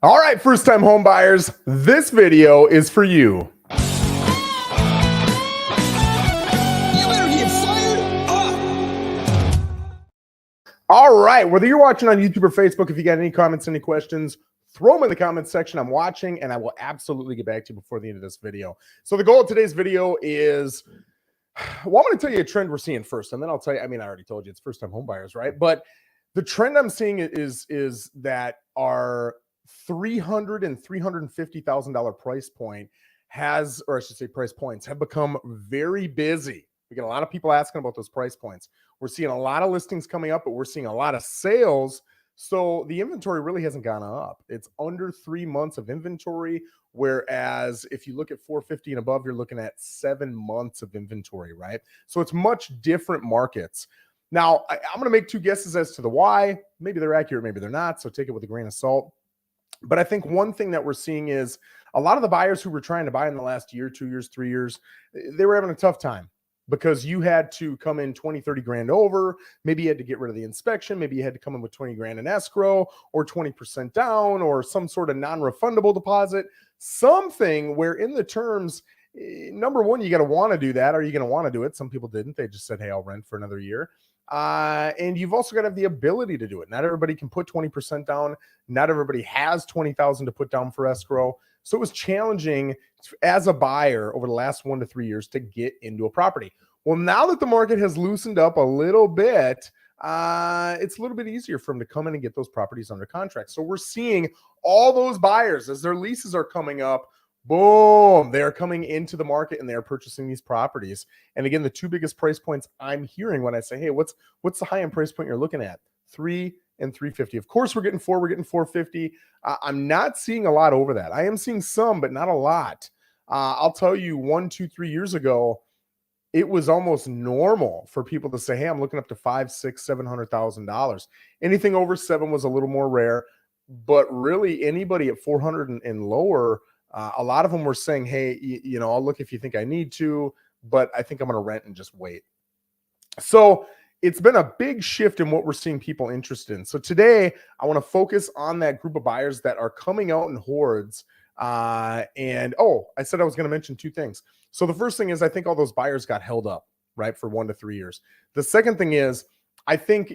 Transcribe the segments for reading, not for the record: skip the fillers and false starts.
All right, first time home buyers, this video is for you. You better get fired up. All right, whether you're watching on YouTube or Facebook, if you got any comments, any questions, throw them in the comments section. I'm watching and I will absolutely get back to you before the end of this video. So the goal of today's video is, well, I'm going to tell you a trend we're seeing first, and then I'll tell you, I already told you it's first time home buyers, right? But the trend I'm seeing is that our $300,000 and $350,000 price point has, or I should say price points, have become very busy. We get a lot of people asking about those price points. We're seeing a lot of listings coming up, but we're seeing a lot of sales. So the inventory really hasn't gone up. It's under 3 months of inventory. Whereas if you look at 450 and above, you're looking at 7 months of inventory, right? So it's much different markets. Now, I'm going to make two guesses as to the why. Maybe they're accurate, maybe they're not. So take it with a grain of salt. But I think one thing that we're seeing is a lot of the buyers who were trying to buy in the last year, 2 years, 3 years, they were having a tough time because you had to come in 20, 30 grand over. Maybe you had to get rid of the inspection. Maybe you had to come in with 20 grand in escrow or 20% down or some sort of non-refundable deposit, something where in the terms, number one, you got to want to do that. Are you going to want to do it? Some people didn't. They just said, hey, I'll rent for another year. And you've also got to have the ability to do it. Not everybody can put 20% down. Not everybody has 20,000 to put down for escrow. So it was challenging as a buyer over the last 1 to 3 years to get into a property. Well, now that the market has loosened up a little bit, it's a little bit easier for them to come in and get those properties under contract. So we're seeing all those buyers as their leases are coming up. Boom, they're coming into the market and they're purchasing these properties. And again, the two biggest price points I'm hearing when I say, hey, what's the high-end price point you're looking at? 3 and 350. Of course, we're getting 450. I'm not seeing a lot over that. I am seeing some, but not a lot. I'll tell you, 1, 2, 3 years ago, it was almost normal for people to say, hey, I'm looking up to $500,000, $600,000, $700,000. Anything over 7 was a little more rare, but really anybody at 400 and lower, a lot of them were saying, hey, I'll look if you think I need to, but I think I'm going to rent and just wait. So it's been a big shift in what we're seeing people interested in. So today I want to focus on that group of buyers that are coming out in hordes. I said I was going to mention two things. So the first thing is I think all those buyers got held up, right, for 1 to 3 years. The second thing is I think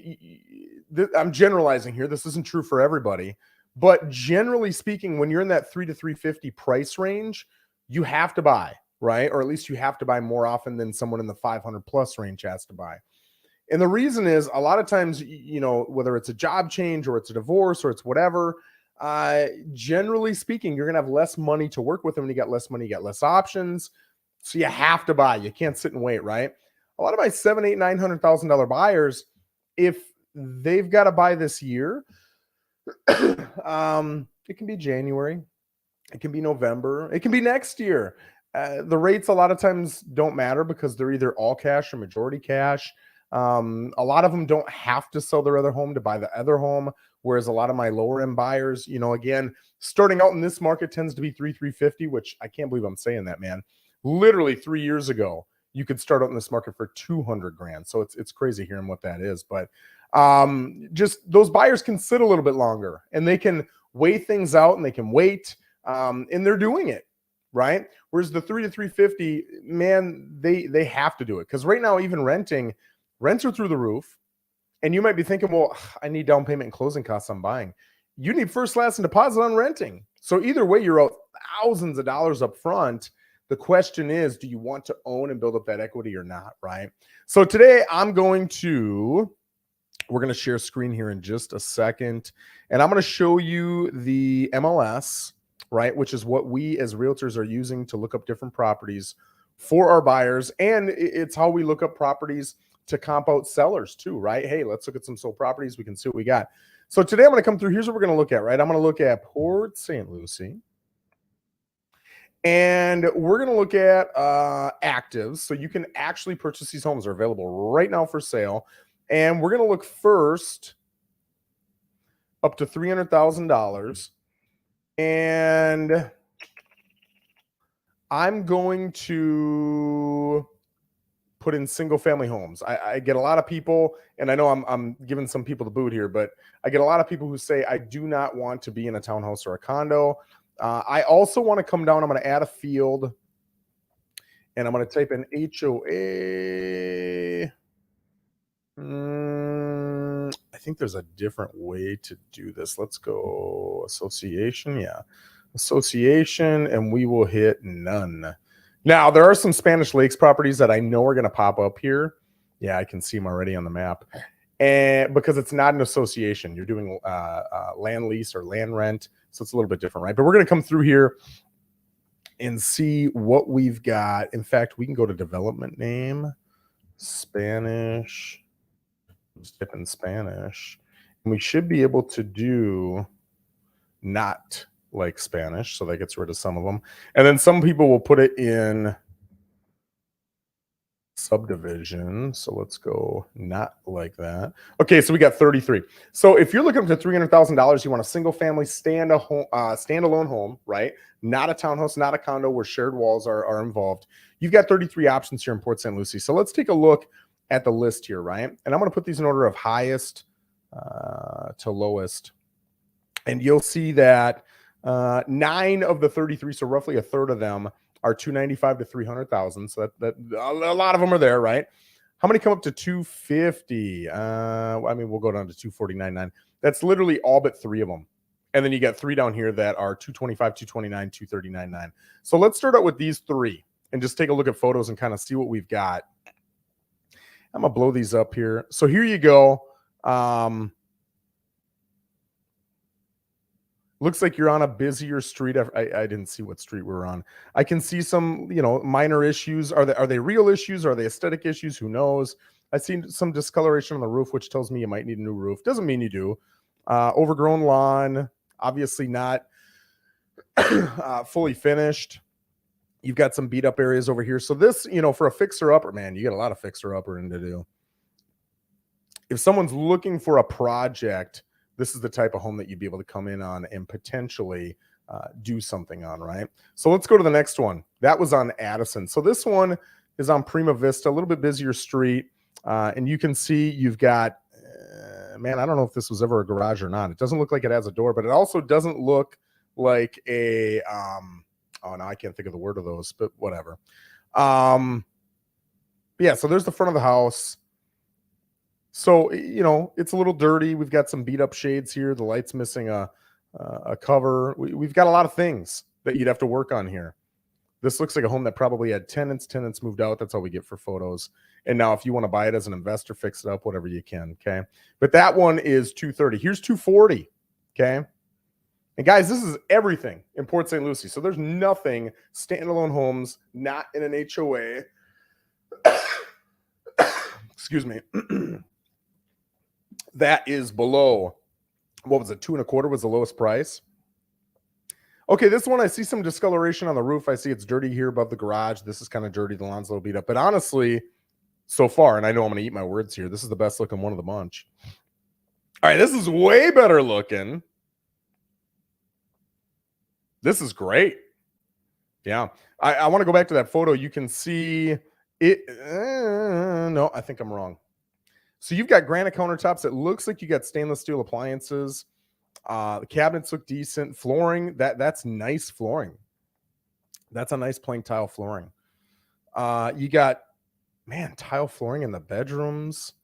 I'm generalizing here. This isn't true for everybody. But generally speaking, when you're in that 3 to 350 price range, you have to buy, right? Or at least you have to buy more often than someone in the 500 plus range has to buy. And the reason is a lot of times, whether it's a job change or it's a divorce or it's whatever, generally speaking, you're going to have less money to work with. And when you got less money, you got less options. So you have to buy. You can't sit and wait, right? A lot of my $700,000, $800,000, $900,000 buyers, if they've got to buy this year, it can be January, it can be November, it can be next year. The rates a lot of times don't matter because they're either all cash or majority cash. A lot of them don't have to sell their other home to buy the other home, whereas a lot of my lower end buyers, again, starting out in this market tends to be 350, which I can't believe I'm saying that, man. Literally 3 years ago, you could start out in this market for 200 grand. So it's crazy hearing what that is, but just those buyers can sit a little bit longer and they can weigh things out and they can wait, and they're doing it, right? Whereas the 3 to 350, man, they have to do it because right now, even rents are through the roof. And you might be thinking, well, I need down payment and closing costs on buying. You need first, last, and deposit on renting. So either way, you're out thousands of dollars up front. The question is, do you want to own and build up that equity or not, right? So today we're going to share screen here in just a second. And I'm going to show you the MLS, right? Which is what we as realtors are using to look up different properties for our buyers. And it's how we look up properties to comp out sellers too, right? Hey, let's look at some sold properties. We can see what we got. So today I'm going to come through. Here's what we're going to look at, right? I'm going to look at Port St. Lucie. And we're going to look at actives. So you can actually purchase these homes. They're available right now for sale. And we're going to look first up to $300,000. And I'm going to put in single family homes. I get a lot of people, and I know I'm giving some people the boot here, but I get a lot of people who say, I do not want to be in a townhouse or a condo. I also want to come down. I'm going to add a field, and I'm going to type in HOA. I think there's a different way to do this. Let's go association. Yeah, association, and we will hit none. Now, there are some Spanish Lakes properties that I know are going to pop up here. Yeah, I can see them already on the map. And because it's not an association, you're doing land lease or land rent. So it's a little bit different, right? But we're going to come through here and see what we've got. In fact, we can go to development name, Spanish, type in Spanish. And we should be able to do not like Spanish. So that gets rid of some of them. And then some people will put it in subdivision. So let's go not like that. Okay, so we got 33. So if you're looking for $300,000, you want a single family standalone home, right? Not a townhouse, not a condo where shared walls are involved. You've got 33 options here in Port St. Lucie. So let's take a look at the list here, right? And I'm going to put these in order of highest to lowest. And you'll see that 9 of the 33, so roughly a third of them, are 295 to 300,000. So that a lot of them are there, right? How many come up to 250? I mean, we'll go down to 249.9. That's literally all but 3 of them. And then you got 3 down here that are 225, 229, 239.9. So let's start out with these 3 and just take a look at photos and kind of see what we've got. I'm gonna blow these up here. So here you go. Looks like you're on a busier street. I didn't see what street we're on. I can see some, minor issues. Are they real issues? Are they aesthetic issues? Who knows? I see some discoloration on the roof, which tells me you might need a new roof. Doesn't mean you do. Overgrown lawn, obviously not fully finished. You've got some beat up areas over here. So this, for a fixer upper, man, you got a lot of fixer upper to do. If someone's looking for a project, this is the type of home that you'd be able to come in on and potentially do something on, right? So let's go to the next one. That was on Addison. So this one is on Prima Vista, a little bit busier street. And you can see you've got, man, I don't know if this was ever a garage or not. It doesn't look like it has a door, but it also doesn't look like a, oh, no, I can't think of the word of those, but whatever. Yeah, so there's the front of the house. So, it's a little dirty. We've got some beat up shades here. The light's missing a cover. We've got a lot of things that you'd have to work on here. This looks like a home that probably had tenants. Tenants moved out. That's all we get for photos. And now if you want to buy it as an investor, fix it up, whatever you can, okay? But that one is 230. Here's 240, okay? And guys, this is everything in Port St. Lucie. So there's nothing standalone homes, not in an HOA. Excuse me. That is below, what was it, 2.25 was the lowest price. Okay, this one, I see some discoloration on the roof. I see it's dirty here above the garage. This is kind of dirty. The lawn's a little beat up. But honestly, so far, and I know I'm going to eat my words here, this is the best looking one of the bunch. All right, this is way better looking. This is great. Yeah, I want to go back to that photo. You can see it. No, I think I'm wrong. So you've got granite countertops. It looks like you got stainless steel appliances. The cabinets look decent. Flooring, that's nice flooring. That's a nice plain tile flooring. You got, man, tile flooring in the bedrooms.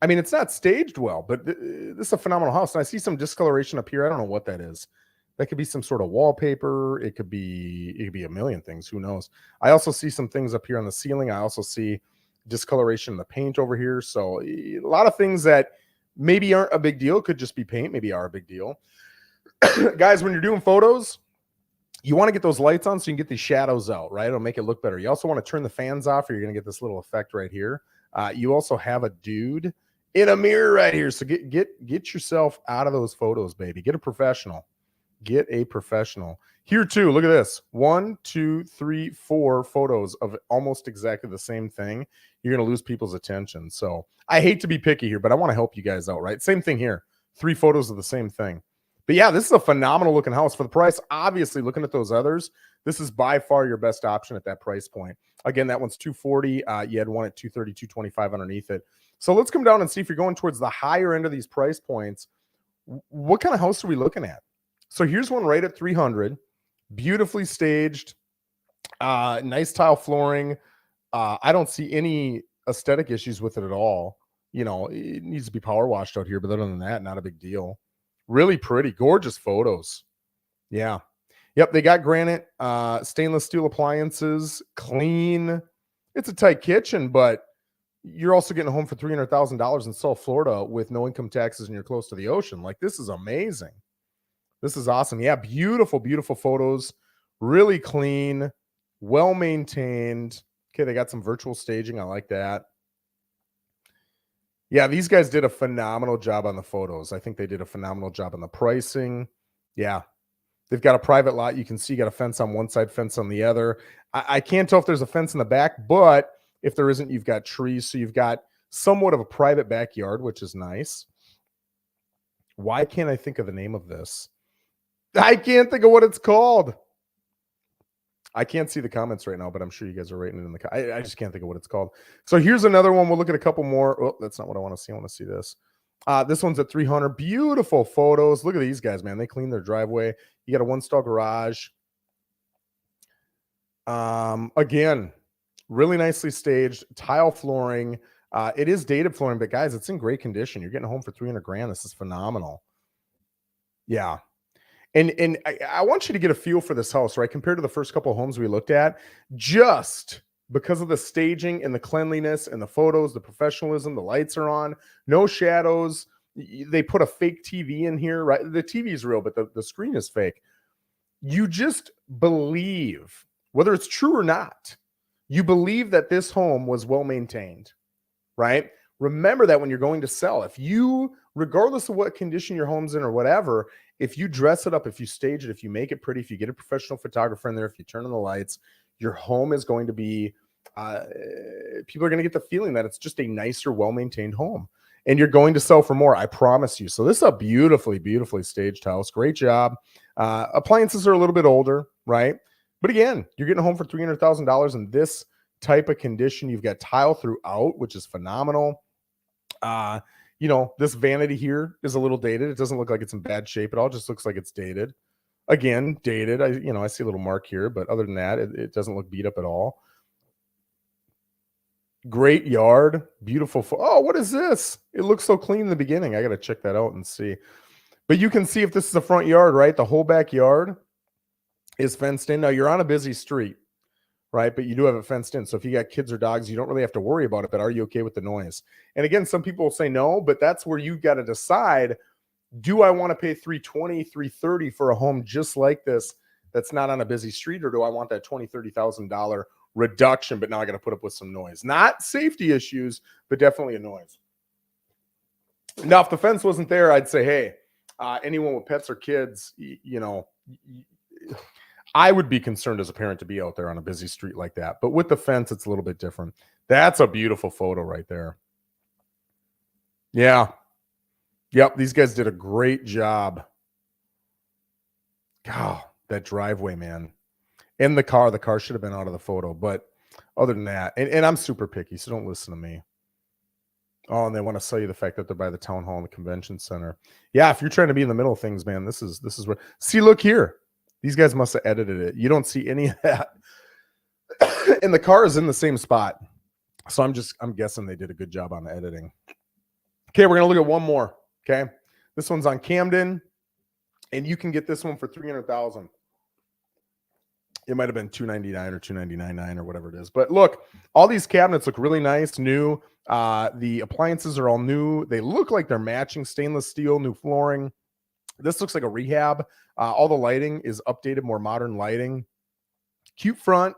I mean, it's not staged well, but this is a phenomenal house. And I see some discoloration up here. I don't know what that is. That could be some sort of wallpaper. It could be a million things. Who knows? I also see some things up here on the ceiling. I also see discoloration in the paint over here. So a lot of things that maybe aren't a big deal. Could just be paint. Maybe are a big deal. Guys, when you're doing photos, you want to get those lights on so you can get these shadows out, right? It'll make it look better. You also want to turn the fans off or you're going to get this little effect right here. You also have a dude in a mirror right here. So get yourself out of those photos, baby. Get a professional. Get a professional. Here too, look at this. 1, 2, 3, 4 photos of almost exactly the same thing. You're going to lose people's attention. So I hate to be picky here, but I want to help you guys out, right? Same thing here. 3 photos of the same thing. But yeah, this is a phenomenal looking house for the price. Obviously, looking at those others, this is by far your best option at that price point. Again, that one's 240. You had one at 230, 225 underneath it. So let's come down and see if you're going towards the higher end of these price points. What kind of house are we looking at? So here's one right at 300, beautifully staged, nice tile flooring. I don't see any aesthetic issues with it at all. You know, it needs to be power washed out here, but other than that, not a big deal. Really pretty, gorgeous photos. Yeah. Yep, they got granite, stainless steel appliances, clean. It's a tight kitchen, but you're also getting a home for $300,000 in South Florida with no income taxes and you're close to the ocean. Like, this is amazing. This is awesome. Yeah, beautiful, beautiful photos. Really clean, well maintained. Okay, they got some virtual staging. I like that. Yeah, these guys did a phenomenal job on the photos. I think they did a phenomenal job on the pricing. Yeah, they've got a private lot. You can see you got a fence on one side, fence on the other. I can't tell if there's a fence in the back, but if there isn't, you've got trees. So you've got somewhat of a private backyard, which is nice. Why can't I think of the name of this? I can't think of what it's called. I can't see the comments right now, but I'm sure you guys are writing it in the I just can't think of what it's called. So here's another one. We'll look at a couple more. Oh, that's not what I want to see. I want to see this. This one's at 300. Beautiful photos. Look at these guys, man. They clean their driveway. You got a one-stall garage. Again, really nicely staged, tile flooring. It is dated flooring, but guys, it's in great condition. You're getting home for 300 grand. This is phenomenal. Yeah. And I want you to get a feel for this house, right? Compared to the first couple of homes we looked at, just because of the staging and the cleanliness and the photos, the professionalism, the lights are on, no shadows. They put a fake TV in here, right? The TV is real, but the screen is fake. You just believe, whether it's true or not, you believe that this home was well maintained, right? Remember that when you're going to sell, if you, regardless of what condition your home's in or whatever, if you dress it up, if you stage it, if you make it pretty, if you get a professional photographer in there, if you turn on the lights, your home is going to be, people are going to get the feeling that it's just a nicer, well-maintained home. And you're going to sell for more, I promise you. So this is a beautifully, beautifully staged house. Great job. Appliances are a little bit older, right? But again, you're getting a home for $300,000 in this type of condition. You've got tile throughout, which is phenomenal. You know, this vanity here is a little dated. It doesn't look like it's in bad shape at all. It just looks like it's dated. Again, dated. I see a little mark here, but other than that, it doesn't look beat up at all. Great yard. Beautiful. Oh, what is this? It looks so clean in the beginning. I got to check that out and see. But you can see if this is the front yard, right? The whole backyard is fenced in. Now, you're on a busy street, right? But you do have it fenced in. So if you got kids or dogs, you don't really have to worry about it. But are you okay with the noise? And again, some people will say no, but that's where you've got to decide, do I want to pay $320,000, $330,000 for a home just like this that's not on a busy street, or do I want that $20,000, $30,000 reduction, but now I got to put up with some noise? Not safety issues, but definitely a noise. Now, if the fence wasn't there, I'd say, hey, anyone with pets or kids, I would be concerned as a parent to be out there on a busy street like that. But with the fence, it's a little bit different. That's a beautiful photo right there. Yeah. Yep, these guys did a great job. God, that driveway, man. And the car should have been out of the photo. But other than that, and I'm super picky, so don't listen to me. Oh, and they want to sell you the fact that they're by the town hall and the convention center. Yeah, if you're trying to be in the middle of things, man, this is what. See, look here. These guys must have edited it. You don't see any of that. And the car is in the same spot. So I'm guessing they did a good job on the editing. Okay, we're going to look at one more. Okay. This one's on Camden. And you can get this one for $300,000. It might have been $299 or $299.9 or whatever it is. But look, all these cabinets look really nice, new. The appliances are all new. They look like they're matching stainless steel, new flooring. This looks like a rehab. All the lighting is updated, more modern lighting. Cute front.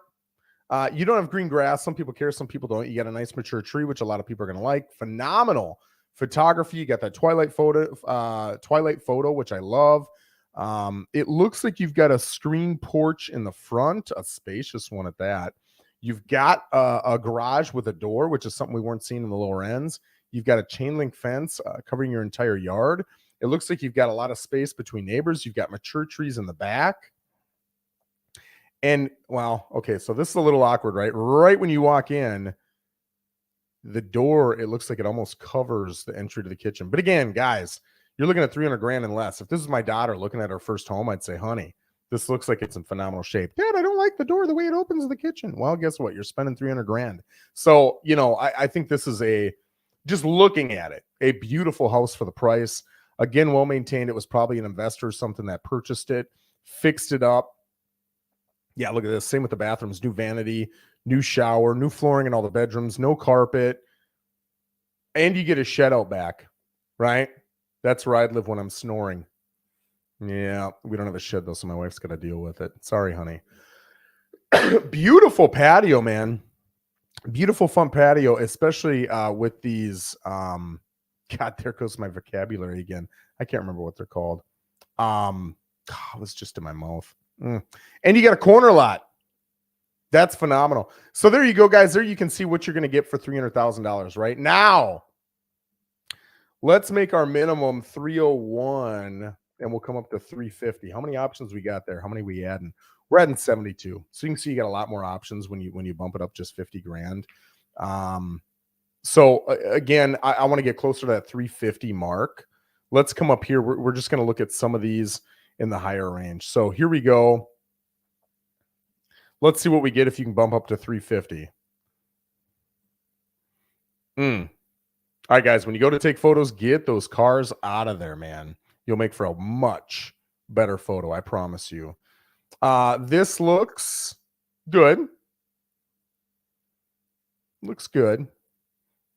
You don't have green grass. Some people care, some people don't. You got a nice mature tree, which a lot of people are going to like. Phenomenal photography. You got that twilight photo, which I love. It looks like you've got a screen porch in the front, a spacious one at that. You've got a garage with a door, which is something we weren't seeing in the lower ends. You've got a chain link fence covering your entire yard. It looks like you've got a lot of space between neighbors. You've got mature trees in the back. And, well, okay, so this is a little awkward, right? Right when you walk in, the door, it looks like it almost covers the entry to the kitchen. But again, guys, you're looking at 300 grand and less. If this is my daughter looking at her first home, I'd say, honey, this looks like it's in phenomenal shape. Dad, I don't like the door, the way it opens to the kitchen. Well, guess what? You're spending 300 grand. So, I think this is just looking at it, a beautiful house for the price. Again, well maintained. It was probably an investor or something that purchased it, fixed it up. Yeah, look at this. Same with the bathrooms. New vanity, new shower, new flooring in all the bedrooms, no carpet. And you get a shed out back, right? That's where I'd live when I'm snoring. Yeah, we don't have a shed, though, so my wife's got to deal with it. Sorry, honey. Beautiful patio, man. Beautiful, fun patio, especially with these. God, there goes my vocabulary again. I can't remember what they're called. It was just in my mouth. And you got a corner lot. That's phenomenal. So there you go, guys. There you can see what you're going to get for $300,000 right now. Let's make our minimum 301 and we'll come up to 350. How many options we got there? How many we adding? We're adding 72. So you can see you got a lot more options when you bump it up just 50 grand. So again, I want to get closer to that 350 mark. Let's come up here. We're just going to look at some of these in the higher range. So here we go. Let's see what we get if you can bump up to 350. All right, guys, when you go to take photos, get those cars out of there, man. You'll make for a much better photo, I promise you. This looks good. Looks good.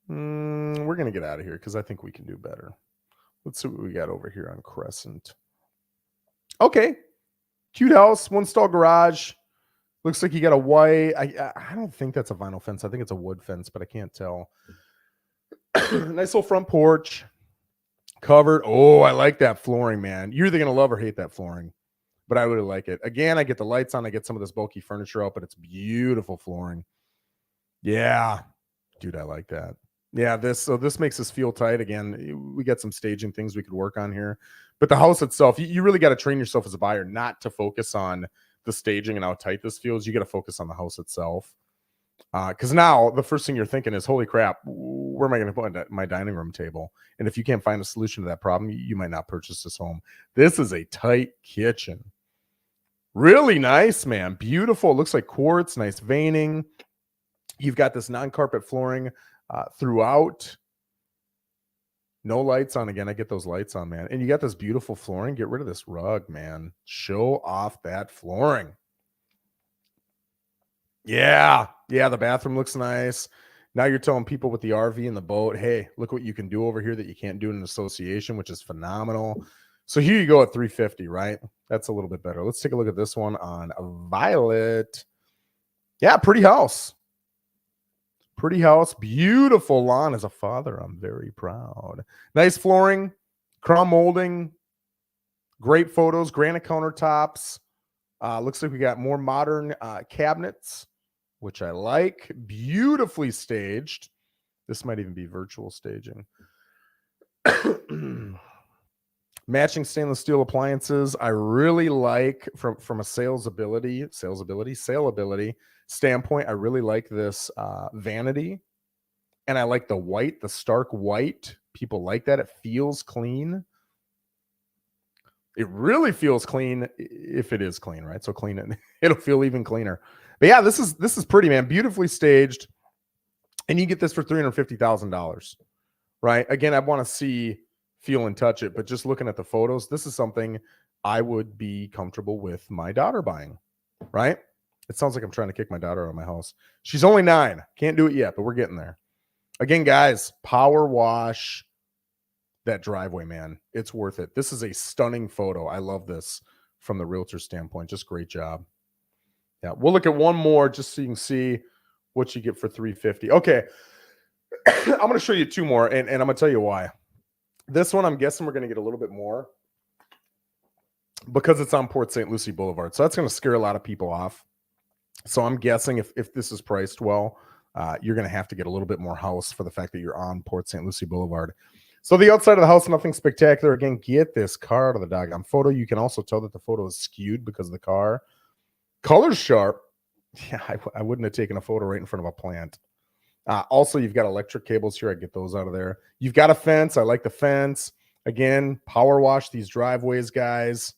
We're going to get out of here because I think we can do better. Let's see what we got over here on Crescent. Okay. Cute house, one stall garage. Looks like you got a white. I don't think that's a vinyl fence. I think it's a wood fence, but I can't tell. Nice little front porch. Covered. Oh, I like that flooring, man. You're either going to love or hate that flooring, but I really like it. Again, I get the lights on. I get some of this bulky furniture out, but it's beautiful flooring. Yeah. Dude, I like that. Yeah, this makes us feel tight. Again, we got some staging things we could work on here. But the house itself, you really got to train yourself as a buyer not to focus on the staging and how tight this feels. You got to focus on the house itself. Because now the first thing you're thinking is, holy crap, where am I going to put my dining room table? And if you can't find a solution to that problem, you might not purchase this home. This is a tight kitchen. Really nice, man. Beautiful. It looks like quartz, nice veining. You've got this non-carpet flooring throughout. No lights on. Again, I get those lights on, man. And you got this beautiful flooring. Get rid of this rug, man. Show off that flooring. Yeah, the bathroom looks nice. Now you're telling people with the RV and the boat, hey, look what you can do over here that you can't do in an association, which is phenomenal. So here you go at 350, right? That's a little bit better. Let's take a look at this one on Violet. Yeah, pretty house. Pretty house. Beautiful lawn. As a father, I'm very proud. Nice flooring, crown molding, great photos, granite countertops. Looks like we got more modern cabinets, which I like. Beautifully staged. This might even be virtual staging. Matching stainless steel appliances. I really like from a saleability standpoint. I really like this vanity, and I like the white, the stark white. People like that. It feels clean. It really feels clean if it is clean, right? So clean it. It'll feel even cleaner. But yeah, this is pretty, man. Beautifully staged. And you get this for $350,000, right? Again, I want to see, feel, and touch it. But just looking at the photos, this is something I would be comfortable with my daughter buying, right? It sounds like I'm trying to kick my daughter out of my house. She's only 9. Can't do it yet, but we're getting there. Again, guys, power wash that driveway, man. It's worth it. This is a stunning photo. I love this from the realtor standpoint. Just great job. Yeah, we'll look at one more just so you can see what you get for 350. Okay. I'm going to show you two more, and I'm going to tell you why. This one, I'm guessing we're going to get a little bit more because it's on Port St. Lucie Boulevard. So that's going to scare a lot of people off. So I'm guessing if this is priced well, you're going to have to get a little bit more house for the fact that you're on Port St. Lucie Boulevard. So the outside of the house, nothing spectacular. Again, get this car out of the doggone photo. You can also tell that the photo is skewed because of the car. Color's sharp. Yeah, I wouldn't have taken a photo right in front of a plant. Also, you've got electric cables here. I get those out of there. You've got a fence. I like the fence. Again, power wash these driveways, guys.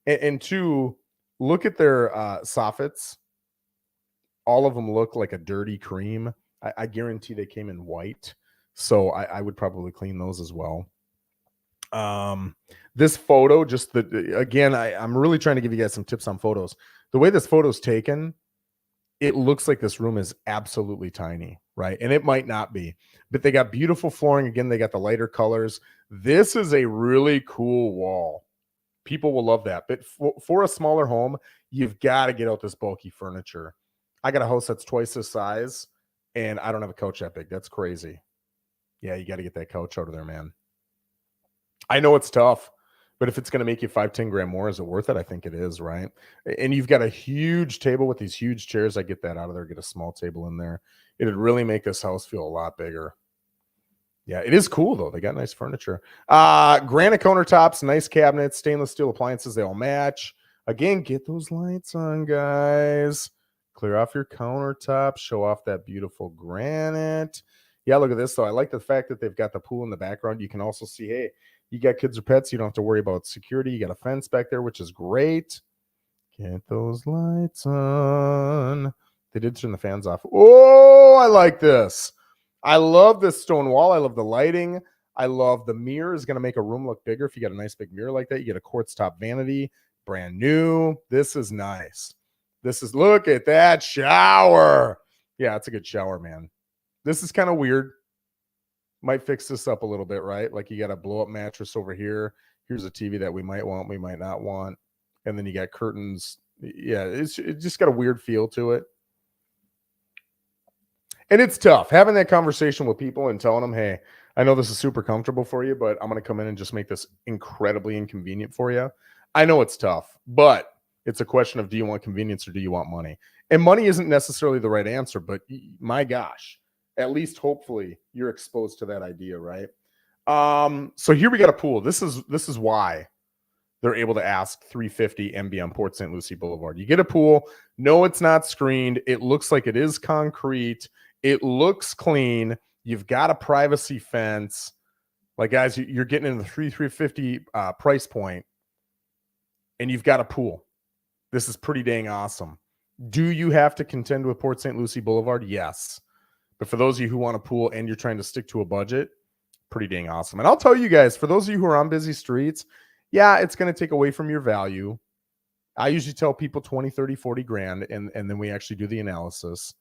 And two, look at their soffits. All of them look like a dirty cream. I guarantee they came in white. So I would probably clean those as well. This photo, just again, I'm really trying to give you guys some tips on photos. The way this photo's taken, it looks like this room is absolutely tiny, right? And it might not be, but they got beautiful flooring. Again, they got the lighter colors. This is a really cool wall. People will love that. But for a smaller home, you've got to get out this bulky furniture. I got a house that's twice this size, and I don't have a couch that big. That's crazy. Yeah, you got to get that couch out of there, man. I know it's tough, but if it's going to make you 5-10 grand more, is it worth it? I think it is, right? And you've got a huge table with these huge chairs. I get that out of there. Get a small table in there. It'd really make this house feel a lot bigger. Yeah, it is cool, though. They got nice furniture. Granite countertops, nice cabinets, stainless steel appliances. They all match. Again, get those lights on, guys. Clear off your countertop. Show off that beautiful granite. Yeah, look at this, though. I like the fact that they've got the pool in the background. You can also see, hey, you got kids or pets, you don't have to worry about security. You got a fence back there, which is great. Get those lights on. They did turn the fans off. Oh, I like this. I love this stone wall. I love the lighting. I love the mirror is going to make a room look bigger. If you got a nice big mirror like that, you get a quartz top vanity, brand new. This is nice. Look at that shower. Yeah, it's a good shower, man. This is kind of weird. Might fix this up a little bit, right? Like you got a blow up mattress over here. Here's a TV that we might want, we might not want. And then you got curtains. Yeah, it just got a weird feel to it. And it's tough having that conversation with people and telling them, hey, I know this is super comfortable for you, but I'm going to come in and just make this incredibly inconvenient for you. I know it's tough, but it's a question of, do you want convenience or do you want money? And money isn't necessarily the right answer, but my gosh, at least hopefully you're exposed to that idea, right? So here we got a pool. This is why they're able to ask $350 and be on Port St. Lucie Boulevard. You get a pool. No, it's not screened. It looks like it is concrete. It looks clean. You've got a privacy fence. Like, guys, you're getting in the $350 price point, and you've got a pool. This is pretty dang awesome. Do you have to contend with Port St. Lucie Boulevard? Yes. But for those of you who want a pool and you're trying to stick to a budget, pretty dang awesome. And I'll tell you guys, for those of you who are on busy streets, yeah, it's going to take away from your value. I usually tell people 20, 30, 40 grand, and then we actually do the analysis.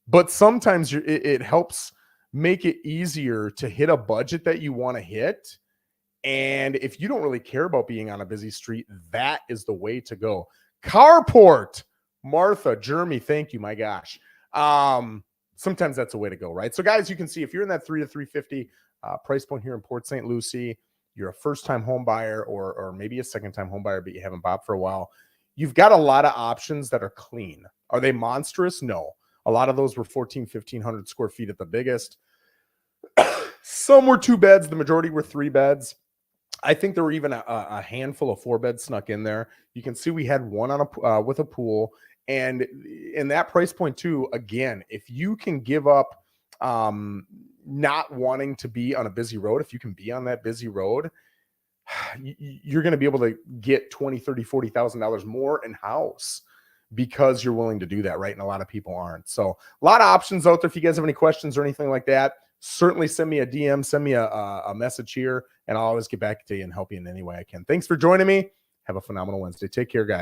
But sometimes it helps make it easier to hit a budget that you want to hit. And if you don't really care about being on a busy street, that is the way to go. Carport, Martha, Jeremy, thank you, my gosh. Sometimes that's a way to go, right? So, guys, you can see if you're in that $300 to $350 price point here in Port St. Lucie, you're a first-time home buyer or maybe a second-time home buyer, but you haven't bought for a while, you've got a lot of options that are clean. Are they monstrous? No. A lot of those were 1,500 square feet at the biggest. Some were 2 beds. The majority were 3 beds. I think there were even a handful of 4 beds snuck in there. You can see we had one on with a pool. And in that price point too, again, if you can give up not wanting to be on a busy road, if you can be on that busy road, you're going to be able to get $20,000, $30,000, $40,000 more in house because you're willing to do that, right? And a lot of people aren't. So a lot of options out there. If you guys have any questions or anything like that, certainly send me a DM, send me a message here, and I'll always get back to you and help you in any way I can. Thanks for joining me. Have a phenomenal Wednesday. Take care, guys.